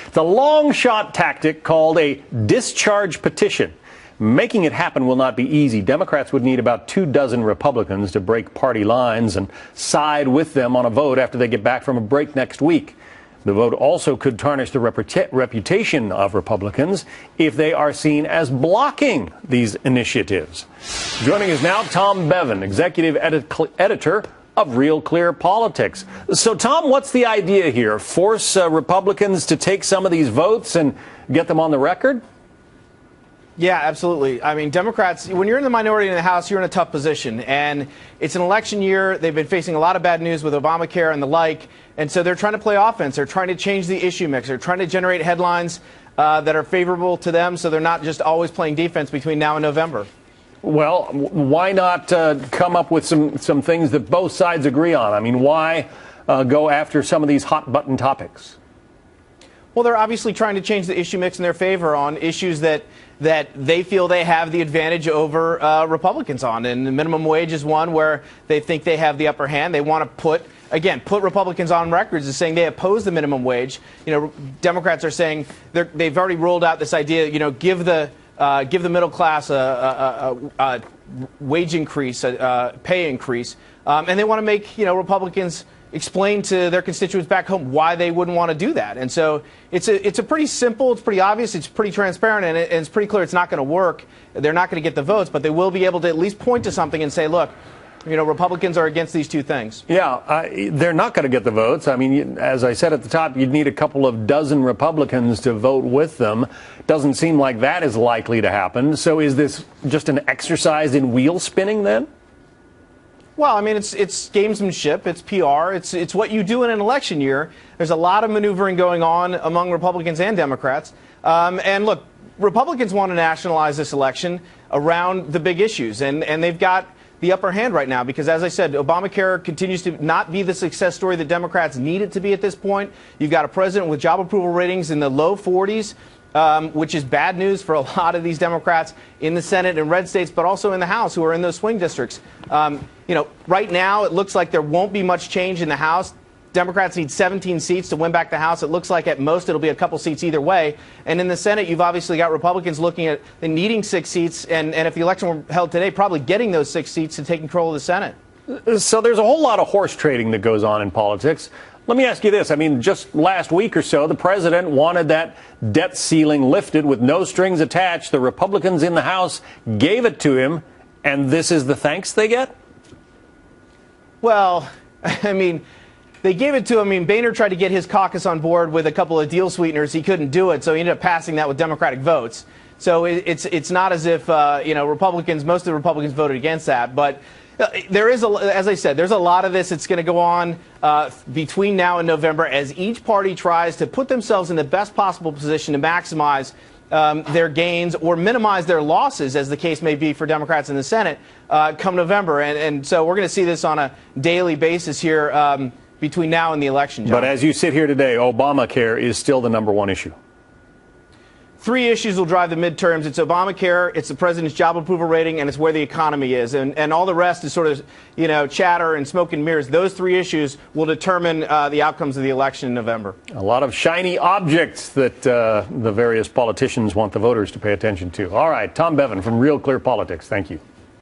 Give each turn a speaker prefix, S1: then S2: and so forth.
S1: It's a long shot tactic called a discharge petition. Making it happen will not be easy. Democrats would need about 24 Republicans to break party lines and side with them on a vote after they get back from a break next week. The vote also could tarnish the reputation of Republicans if they are seen as blocking these initiatives. Joining us now, Tom Bevan, executive editor of Real Clear Politics. So, Tom, what's the idea here? Force Republicans to take some of these votes and get them on the record?
S2: Yeah, absolutely. I mean, Democrats, when you're in the minority in the House, you're in a tough position. And it's an election year. They've been facing a lot of bad news with Obamacare and the like. And so they're trying to play offense. They're trying to change the issue mix. They're trying to generate headlines that are favorable to them so they're not just always playing defense between now and November.
S1: Well, why not come up with some things that both sides agree on? I mean, why go after some of these hot button topics?
S2: Well, they're obviously trying to change the issue mix in their favor on issues that they feel they have the advantage over Republicans on. And the minimum wage is one where they think they have the upper hand. They want to put Republicans on records as saying they oppose the minimum wage. You know, Democrats are saying they've already rolled out this idea, you know, give the middle class a wage increase, a pay increase. And they want to make, Republicans explain to their constituents back home why they wouldn't want to do that. And so it's a pretty simple, it's pretty obvious, it's pretty transparent, and it's pretty clear it's not going to work. They're not going to get the votes, but they will be able to at least point to something and say, look, Republicans are against these two things.
S1: Yeah, they're not going to get the votes. I mean, as I said at the top, you'd need a couple of dozen Republicans to vote with them. Doesn't seem like that is likely to happen. So is this just an exercise in wheel spinning then?
S2: Well, I mean, it's gamesmanship, it's PR, it's what you do in an election year. There's a lot of maneuvering going on among Republicans and Democrats. And look, Republicans want to nationalize this election around the big issues, and they've got the upper hand right now because, as I said, Obamacare continues to not be the success story that Democrats need it to be at this point. You've got a president with job approval ratings in the low 40s. Which is bad news for a lot of these Democrats in the Senate and red states, but also in the House who are in those swing districts. Right now it looks like there won't be much change in the House. Democrats need 17 seats to win back the House. It looks like at most it'll be a couple seats either way. And in the Senate, you've obviously got Republicans looking at needing 6 seats, and if the election were held today, probably getting those 6 seats to take control of the Senate.
S1: So there's a whole lot of horse trading that goes on in politics. Let me ask you this. I mean, just last week or so, the president wanted that debt ceiling lifted with no strings attached. The Republicans in the House gave it to him, and this is the thanks they get?
S2: Well, I mean, they gave it to him. I mean, Boehner tried to get his caucus on board with a couple of deal sweeteners. He couldn't do it, so he ended up passing that with Democratic votes. So it's not as if, most of the Republicans voted against that, but there is, as I said, there's a lot of this that's going to go on between now and November as each party tries to put themselves in the best possible position to maximize their gains or minimize their losses, as the case may be for Democrats in the Senate, come November. And so we're going to see this on a daily basis here between now and the election, John.
S1: But as you sit here today, Obamacare is still the #1 issue.
S2: 3 issues will drive the midterms. It's Obamacare, it's the president's job approval rating, and it's where the economy is. And all the rest is sort of, chatter and smoke and mirrors. Those 3 issues will determine the outcomes of the election in November. A
S1: lot of shiny objects that the various politicians want the voters to pay attention to. All right, Tom Bevan from Real Clear Politics. Thank you.